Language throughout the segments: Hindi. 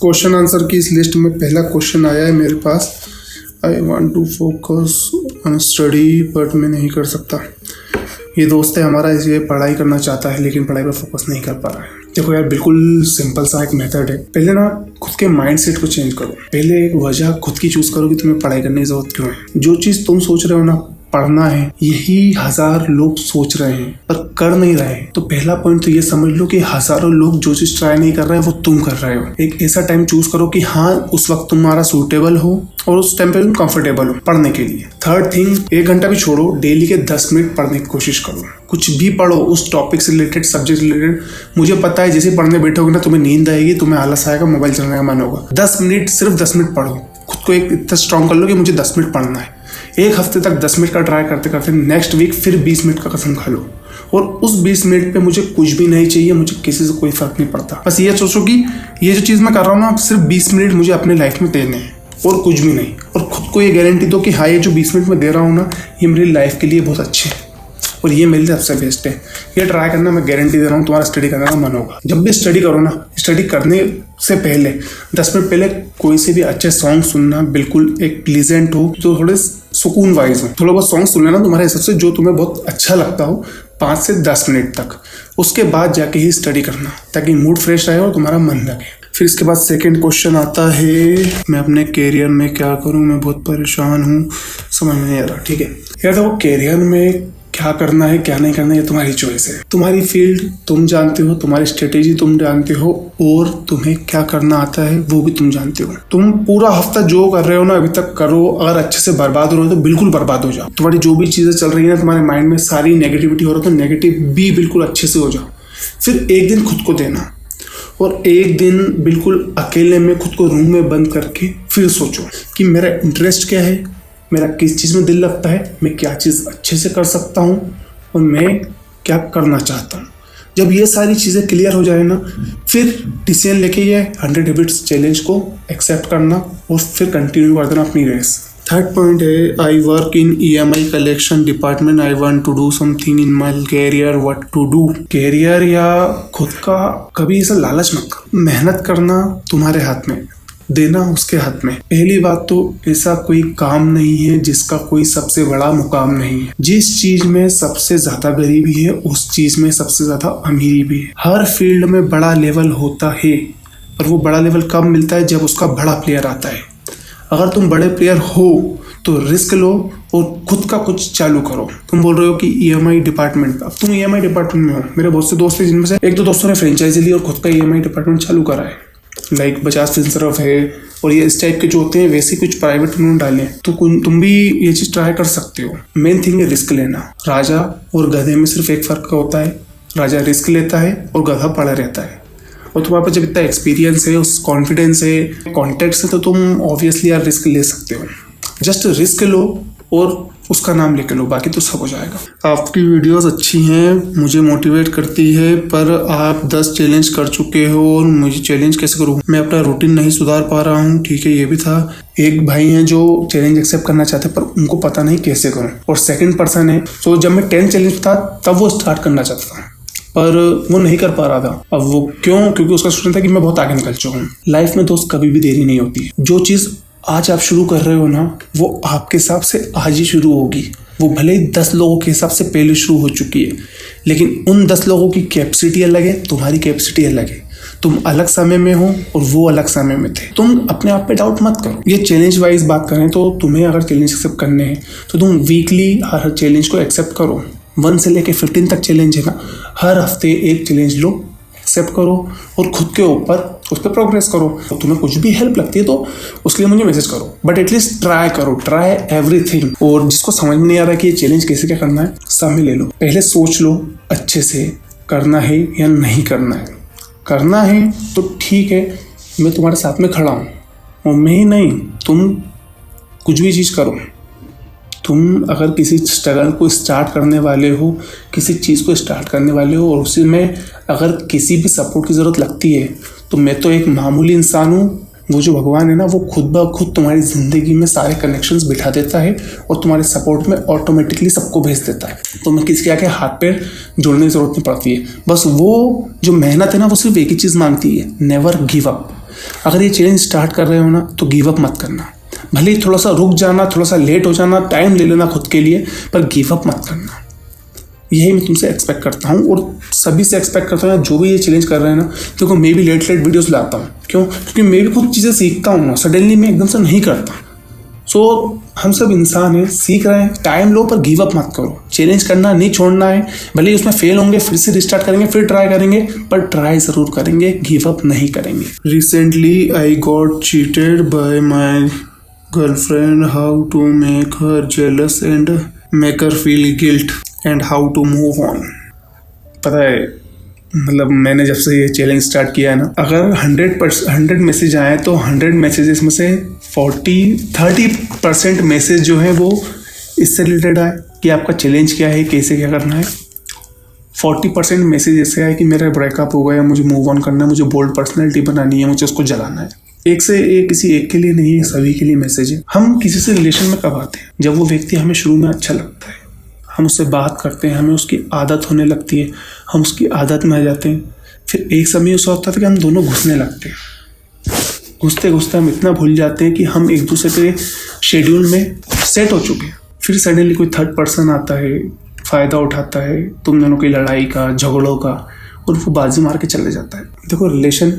क्वेश्चन आंसर की इस लिस्ट में पहला क्वेश्चन आया है मेरे पास, I want to focus on study but मैं नहीं कर सकता। ये दोस्त है हमारा, इसलिए पढ़ाई करना चाहता है लेकिन पढ़ाई पर फोकस नहीं कर पा रहा है। देखो यार, बिल्कुल सिंपल सा एक मेथड है। पहले ना खुद के माइंडसेट को चेंज करो। पहले एक वजह खुद की चूज करो कि तुम्हें पढ़ाई करने की जरूरत क्यों है। जो चीज़ तुम सोच रहे हो ना पढ़ना है, यही 1000 लोग सोच रहे हैं पर कर नहीं रहे। तो पहला पॉइंट तो ये समझ लो कि हजारों लोग जो चीज ट्राई नहीं कर रहे हैं वो तुम कर रहे हो। एक ऐसा टाइम चूज करो कि हाँ उस वक्त तुम्हारा सूटेबल हो और उस टाइम पे तुम कंफर्टेबल हो पढ़ने के लिए। थर्ड थिंग, 1 घंटा भी छोड़ो, डेली के 10 मिनट पढ़ने की कोशिश करो। कुछ भी पढ़ो उस टॉपिक से रिलेटेड, सब्जेक्ट से रिलेटेड। मुझे पता है जैसे पढ़ने बैठोगे ना तुम्हें नींद आएगी, तुम्हें आलस आएगा, मोबाइल चलाने का मन होगा। 10 मिनट, सिर्फ 10 मिनट पढ़ो। खुद को एक इतना स्ट्रॉन्ग कर लो कि मुझे 10 मिनट पढ़ना है। 1 हफ्ते तक 10 मिनट का ट्राई करते करते नेक्स्ट वीक फिर 20 मिनट का कसम खा लो। और उस 20 मिनट पे मुझे कुछ भी नहीं चाहिए, मुझे किसी से कोई फर्क नहीं पड़ता। बस ये सोचो कि ये जो चीज़ मैं कर रहा हूँ ना, सिर्फ 20 मिनट मुझे अपने लाइफ में देने हैं और कुछ भी नहीं। और खुद को ये गारंटी दो कि हाँ ये जो 20 मिनट में दे रहा हूँ ना, ये मेरी लाइफ के लिए बहुत अच्छे है और ये मेरे लिए सबसे बेस्ट है। ये ट्राई करना, मैं गारंटी दे रहा हूँ तुम्हारा स्टडी करने का मन होगा। जब भी स्टडी करो ना, स्टडी करने से पहले 10 मिनट पहले कोई से भी अच्छे सॉन्ग सुनना, बिल्कुल एक प्लीजेंट हो, जो थोड़े सुकून वाइज हो। थोड़ा बहुत सॉन्ग सुन लेना तुम्हारे हिसाब से, जो तुम्हें बहुत अच्छा लगता हो, 5 से 10 मिनट तक। उसके बाद जाके ही स्टडी करना ताकि मूड फ्रेश रहे और तुम्हारा मन लगे। फिर इसके बाद सेकंड क्वेश्चन आता है, मैं अपने कैरियर में क्या करूं, मैं बहुत परेशान हूं, समझ में नहीं आ रहा। ठीक है यार, देखो कैरियर में क्या करना है क्या नहीं करना है ये तुम्हारी चॉइस है। तुम्हारी फील्ड तुम जानते हो, तुम्हारी स्ट्रेटेजी तुम जानते हो और तुम्हें क्या करना आता है वो भी तुम जानते हो। तुम पूरा हफ्ता जो कर रहे हो ना अभी तक करो, अगर अच्छे से बर्बाद हो रहे हो तो बिल्कुल बर्बाद हो जाओ। तुम्हारी जो भी चीजें चल रही है ना तुम्हारे माइंड में, सारी नेगेटिविटी हो रहा है तो नेगेटिव भी बिल्कुल अच्छे से हो जाओ। फिर एक दिन खुद को देना और एक दिन बिल्कुल अकेले में खुद को रूम में बंद करके फिर सोचो कि मेरा इंटरेस्ट क्या है, मेरा किस चीज़ में दिल लगता है, मैं क्या चीज़ अच्छे से कर सकता हूँ और मैं क्या करना चाहता हूँ। जब ये सारी चीज़ें क्लियर हो जाए ना, फिर डिसीजन लेके ये 100 हैबिट्स चैलेंज को एक्सेप्ट करना और फिर कंटिन्यू कर देना अपनी रेस। थर्ड पॉइंट है, I work in EMI collection department, I want to do something in my career, what to do. Career या खुद का कभी ऐसा लालच मत करो। मेहनत करना तुम्हारे हाथ में, देना उसके हाथ में। पहली बात तो ऐसा कोई काम नहीं है जिसका कोई सबसे बड़ा मुकाम नहीं है। जिस चीज में सबसे ज्यादा गरीबी है उस चीज में सबसे ज्यादा अमीरी भी है। हर फील्ड में बड़ा लेवल होता है पर वो बड़ा लेवल कब मिलता है, जब उसका बड़ा प्लेयर आता है। अगर तुम बड़े प्लेयर हो तो रिस्क लो और खुद का कुछ चालू करो। तुम बोल रहे हो कि EMI डिपार्टमेंट, अब तुम EMI डिपार्टमेंट में हो। मेरे बहुत से दोस्त हैं जिनमें से 1-2 दोस्तों ने फ्रेंचाइजी ली और खुद का EMI डिपार्टमेंट चालू करा है। लाइक बजाज फिनसर्व है और ये इस टाइप के जो होते हैं, वैसे कुछ प्राइवेट उन्होंने डाले। तो तुम भी ये चीज ट्राई कर सकते हो। मेन थिंग है रिस्क लेना। राजा और गधे में सिर्फ एक फर्क होता है, राजा रिस्क लेता है और गधा पड़ा रहता है। और तुम्हारे पास जब इतना एक्सपीरियंस है, उस कॉन्फिडेंस है, कॉन्टेक्ट है, तो तुम ऑब्वियसली यार रिस्क ले सकते हो। जस्ट रिस्क लो और उसका नाम लेके लो, बाकी तो सब हो जाएगा। आपकी वीडियोस अच्छी हैं, मुझे मोटिवेट करती है, पर आप 10 चैलेंज कर चुके हो और मुझे चैलेंज कैसे करूँ? मैं अपना रूटीन नहीं सुधार पा रहा हूँ। ठीक है, ये भी था। एक भाई हैं जो चैलेंज एक्सेप्ट करना चाहते पर उनको पता नहीं कैसे करूँ। और सेकंड पर्सन है, तो जब मैं 10 चैलेंज था तब वो स्टार्ट करना चाहता था पर वो नहीं कर पा रहा था। अब वो क्यों? क्योंकि उसका सोचना था कि मैं बहुत आगे निकल चुका हूँ। लाइफ में दोस्त कभी भी देरी नहीं होती। जो चीज़ आज आप शुरू कर रहे हो ना, वो आपके हिसाब से आज ही शुरू होगी। वो भले ही 10 लोगों के हिसाब से पहले शुरू हो चुकी है, लेकिन उन 10 लोगों की कैपेसिटी अलग है, तुम्हारी कैपेसिटी अलग है। तुम अलग समय में हो और वो अलग समय में थे। तुम अपने आप पे डाउट मत करो। ये चैलेंज वाइज बात करें तो तुम्हें अगर चैलेंज एक्सेप्ट करने हैं तो तुम वीकली हर चैलेंज को एक्सेप्ट करो। 1 से लेके 15 तक चैलेंज है ना, हर हफ्ते एक चैलेंज लो, एक्सेप्ट करो और खुद के ऊपर उस पर प्रोग्रेस करो। तो तुम्हें कुछ भी हेल्प लगती है तो उसके लिए मुझे मैसेज करो, बट एटलीस्ट ट्राई करो, ट्राई एवरीथिंग। और जिसको समझ में नहीं आ रहा कि ये चैलेंज कैसे क्या करना है, समय ले लो, पहले सोच लो अच्छे से करना है या नहीं करना है। करना है तो ठीक है, मैं तुम्हारे साथ में खड़ा हूँ, और मैं ही नहीं, तुम कुछ भी चीज़ करो। तुम अगर किसी स्ट्रगल को स्टार्ट करने वाले हो, किसी चीज़ को स्टार्ट करने वाले हो और उसी में अगर किसी भी सपोर्ट की ज़रूरत लगती है, तो मैं तो एक मामूली इंसान हूँ। वो जो भगवान है ना, वो खुद ब खुद तुम्हारी ज़िंदगी में सारे कनेक्शंस बिठा देता है और तुम्हारे सपोर्ट में ऑटोमेटिकली सबको भेज देता है। तुम्हें किसी के आगे हाथ पैर जोड़ने की ज़रूरत नहीं पड़ती है। बस वो जो मेहनत है ना, वो सिर्फ एक ही चीज़ मांगती है, नेवर गिव अप। अगर ये चैलेंज स्टार्ट कर रहे हो ना तो गिव अप मत करना, भले ही थोड़ा सा रुक जाना, थोड़ा सा लेट हो जाना, टाइम ले लेना खुद के लिए, पर गिव अप मत करना। यही मैं तुमसे एक्सपेक्ट करता हूँ और सभी से एक्सपेक्ट करता हूँ जो भी ये चैलेंज कर रहे हैं ना। देखो मैं भी लेट वीडियोस लाता हूँ, क्यों? क्योंकि मैं भी कुछ चीज़ें सीखता हूँ ना, सडनली मैं एकदम से नहीं करता। सो हम सब इंसान हैं, सीख रहे हैं, टाइम लो पर गिव अप मत करो। चैलेंज करना नहीं छोड़ना है, भले ही उसमें फेल होंगे, फिर से रिस्टार्ट करेंगे, फिर ट्राई करेंगे, पर ट्राई ज़रूर करेंगे, गिव अप नहीं करेंगे। Recently I got cheated by my girlfriend, how to make her jealous and make her feel guilt and how to move on. पता है, मतलब मैंने जब से ये चैलेंज स्टार्ट किया है ना, अगर 100 मैसेज आए तो 100 मैसेजेस में से 30% मैसेज जो है वो इससे रिलेटेड आए कि आपका चैलेंज क्या है, कैसे क्या करना है। 40% मैसेज ऐसे आए कि मेरा ब्रेकअप हो गया, मुझे मूव ऑन करना है, मुझे बोल्ड पर्सनैलिटी बनानी है, मुझे उसको जलाना है। एक से एक, किसी एक के लिए नहीं है, सभी के लिए मैसेज है। हम किसी से रिलेशन में कब आते हैं? जब वो व्यक्ति हमें शुरू में अच्छा लगता है, हम उससे बात करते हैं, हमें उसकी आदत होने लगती है, हम उसकी आदत में आ जाते हैं। फिर एक समय ऐसा होता है कि हम दोनों घुसने लगते हैं। घुसते घुसते हम इतना भूल जाते हैं कि हम एक दूसरे के शेड्यूल में सेट हो चुके हैं। फिर सडनली कोई थर्ड पर्सन आता है, फ़ायदा उठाता है तुम दोनों की लड़ाई का, झगड़ों का, और वो बाजी मार के चले जाता है। देखो रिलेशन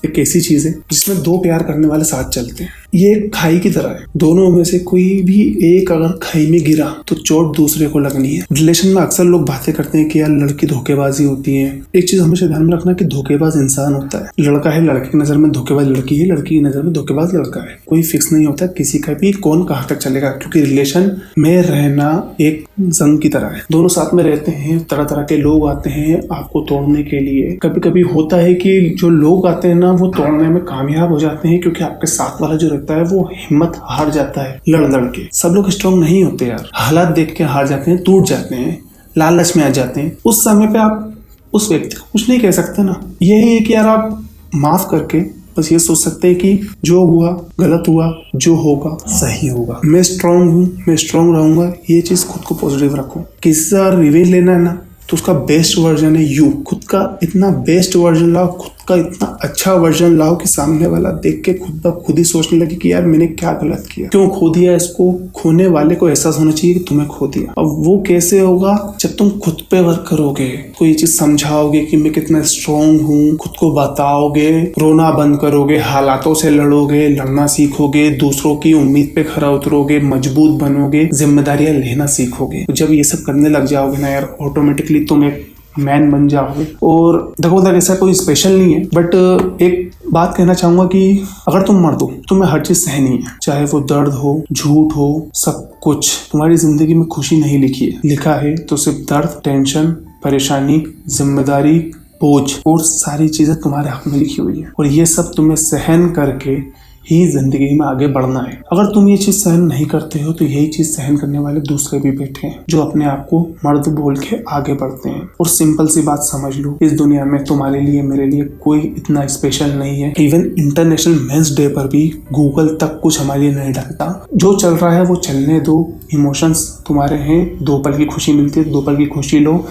एक ऐसी चीज़ है जिसमें दो प्यार करने वाले साथ चलते हैं। ये एक खाई की तरह है, दोनों में से कोई भी एक अगर खाई में गिरा तो चोट दूसरे को लगनी है। रिलेशन में अक्सर लोग बातें करते हैं कि यार लड़की धोखेबाजी होती है। एक चीज हमेशा ध्यान में रखना कि धोखेबाज इंसान होता है, लड़का है लड़के की नजर में धोखेबाज लड़की है, लड़की की नजर में धोखेबाज लड़का है। कोई फिक्स नहीं होता किसी का भी कौन कहाँ तक चलेगा, क्योंकि रिलेशन में रहना एक जंग की तरह है। दोनों साथ में रहते हैं, तरह तरह के लोग आते हैं आपको तोड़ने के लिए। कभी कभी होता है कि जो लोग आते हैं ना वो तोड़ने में कामयाब हो जाते हैं, क्योंकि आपके साथ वाला जो रहता है वो हिम्मत हार जाता है लड़ के। सब लोग स्ट्रॉन्ग नहीं होते यार, हालात देख के हार जाते हैं, टूट जाते हैं, लालच में आ जाते हैं। उस समय पे आप उस व्यक्ति को कुछ नहीं कह सकते ना। यही है कि यार आप माफ करके बस ये सोच सकते हैं कि जो हुआ गलत हुआ, जो होगा सही होगा। मैं स्ट्रांग हूँ, मैं स्ट्रांग रहूंगा, ये चीज खुद को पॉजिटिव रखो। किसी से रिवेंज लेना है ना तो उसका बेस्ट वर्जन है यू। खुद का इतना बेस्ट वर्जन लाओ, खुद का इतना अच्छा वर्जन लाओ कि सामने वाला देख के खुद ब खुद ही सोचने लगे कि यार मैंने क्या गलत किया, क्यों खो दिया इसको। खोने वाले को एहसास होना चाहिए कि तुम्हें खो दिया। अब वो कैसे होगा? जब तुम खुद पे वर्क करोगे, कोई ये चीज समझाओगे कि मैं कितना स्ट्रॉन्ग हूँ, खुद को बताओगे, रोना बंद करोगे, हालातों से लड़ोगे, लड़ना सीखोगे, दूसरों की उम्मीद पे खरा उतरोगे, मजबूत बनोगे, जिम्मेदारियां लेना सीखोगे। जब ये सब करने लग जाओगे ना यार, ऑटोमेटिकली तुम एक मैन बन जाओगे। और देखो ऐसा कोई स्पेशल नहीं है, बट एक बात कहना चाहूंगा कि अगर तुम मर्द हो तुम्हें हर चीज सहनी है, चाहे वो दर्द हो, झूठ हो, सब कुछ। तुम्हारी जिंदगी में खुशी नहीं लिखी है, लिखा है तो सिर्फ दर्द, टेंशन, परेशानी, जिम्मेदारी, बोझ, और सारी चीजें तुम्हारे हक में लिखी हुई है। और ये सब तुम्हें सहन करके ही जिंदगी में आगे बढ़ना है। अगर तुम ये चीज सहन नहीं करते हो तो यही चीज सहन करने वाले दूसरे भी बैठे हैं जो अपने आप को मर्द बोल के आगे बढ़ते हैं। और सिंपल सी बात समझ लो, इस दुनिया में तुम्हारे लिए मेरे लिए कोई इतना स्पेशल नहीं है। इवन इंटरनेशनल मेंस डे पर भी गूगल तक कुछ हमारे लिए नहीं ढकता। जो चल रहा है वो चलने दो, इमोशंस तुम्हारे हैं, 2 पल की खुशी मिलती है, 2 पल की खुशी लो,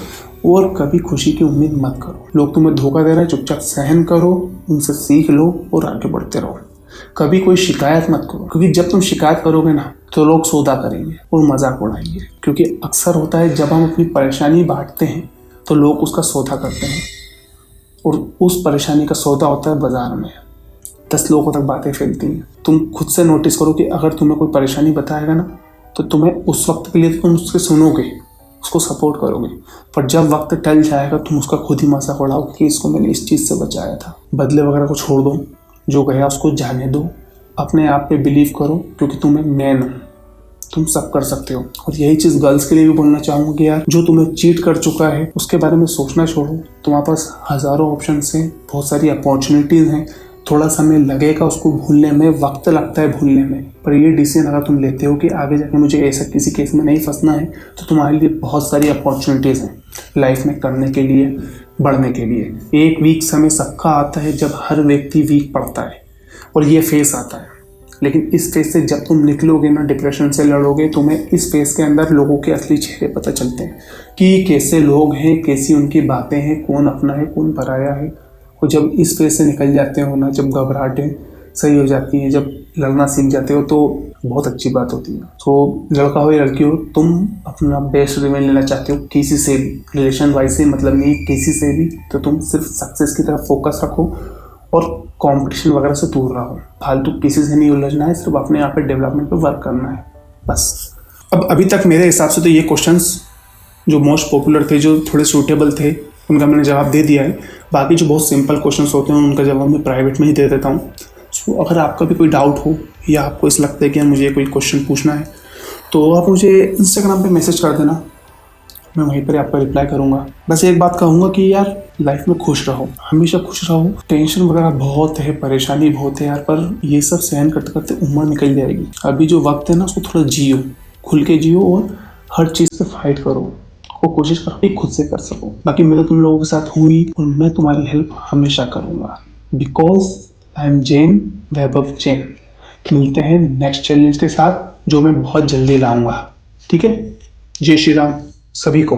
और कभी खुशी की उम्मीद मत करो। लोग तुम्हें धोखा दे रहे हैं, चुपचाप सहन करो, उनसे सीख लो और आगे बढ़ते रहो। कभी कोई शिकायत मत करो, क्योंकि जब तुम शिकायत करोगे ना तो लोग सौदा करेंगे और मजाक उड़ाएंगे। क्योंकि अक्सर होता है जब हम अपनी परेशानी बांटते हैं तो लोग उसका सौदा करते हैं, और उस परेशानी का सौदा होता है बाजार में, 10 लोगों तक बातें फैलती हैं। तुम खुद से नोटिस करो कि अगर तुम्हें कोई परेशानी बताएगा ना तो तुम्हें उस वक्त के लिए तुम उससे सुनोगे, उसको सपोर्ट करोगे, पर जब वक्त टल जाएगा तुम उसका खुद ही मजाक उड़ाओगे कि इसको मैंने इस चीज़ से बचाया था। बदले वगैरह को छोड़ दो, जो गया उसको जाने दो, अपने आप पे बिलीव करो, क्योंकि तुम्हें मैन हो, तुम सब कर सकते हो। और यही चीज़ गर्ल्स के लिए भी बोलना चाहूँगा कि यार जो तुम्हें चीट कर चुका है उसके बारे में सोचना छोड़ो। तुम्हारे पास हज़ारों ऑप्शन हैं, बहुत सारी अपॉर्चुनिटीज़ हैं। थोड़ा समय लगेगा उसको भूलने में, वक्त लगता है भूलने में, पर ये डिसीजन अगर तुम लेते हो कि आगे जाके मुझे ऐसा किसी केस में नहीं फंसना है, तो तुम्हारे लिए बहुत सारी अपॉर्चुनिटीज़ हैं लाइफ में करने के लिए, बढ़ने के लिए। एक वीक समय सबका आता है जब हर व्यक्ति वीक पड़ता है, और ये फेस आता है। लेकिन इस फेस से जब तुम निकलोगे ना, डिप्रेशन से लड़ोगे, तुम्हें इस फेस के अंदर लोगों के असली चेहरे पता चलते हैं कि कैसे लोग हैं, कैसी उनकी बातें हैं, कौन अपना है कौन पराया है। और जब इस फेज से निकल जाते हो ना, जब घबराहटें सही हो जाती हैं, जब लड़ना सीख जाते हो, तो बहुत अच्छी बात होती है। तो लड़का हो या लड़की हो, तुम अपना बेस्ट रिवेंज लेना चाहते हो किसी से भी, रिलेशन वाइज से मतलब नहीं, किसी से भी, तो तुम सिर्फ सक्सेस की तरफ फोकस रखो और कंपटीशन वगैरह से दूर रहो। फालतू किसी से नहीं उलझना है, सिर्फ अपने आप पे डेवलपमेंट पे वर्क करना है बस। अब अभी तक मेरे हिसाब से तो ये क्वेश्चंस जो मोस्ट पॉपुलर थे, जो थोड़े सूटेबल थे, उनका मैंने जवाब दे दिया है। बाकी जो बहुत सिंपल क्वेश्चंस होते हैं उनका जवाब मैं प्राइवेट में ही दे देता हूँ। सो अगर आपका भी कोई डाउट हो या आपको ऐसा लगता है कि मुझे कोई क्वेश्चन पूछना है, तो आप मुझे इंस्टाग्राम पे मैसेज कर देना, मैं वहीं पर आपका रिप्लाई करूँगा। बस एक बात कहूँगा कि यार लाइफ में खुश रहो, हमेशा खुश रहो। टेंशन वगैरह बहुत है, परेशानी बहुत है यार, पर ये सब सहन करते करते उम्र निकल जाएगी। अभी जो वक्त है ना, उसको थोड़ा जियो, खुल के जियो और हर चीज़ से फाइट करो, को कोशिश करो कि खुद से कर सको। बाकी मैं तो तुम लोगों के साथ हूँ ही और मैं तुम्हारी हेल्प हमेशा करूँगा, बिकॉज आई एम जैन, वैभव जैन। मिलते हैं नेक्स्ट चैलेंज के साथ, जो मैं बहुत जल्दी लाऊंगा। ठीक है, जय श्री राम सभी को।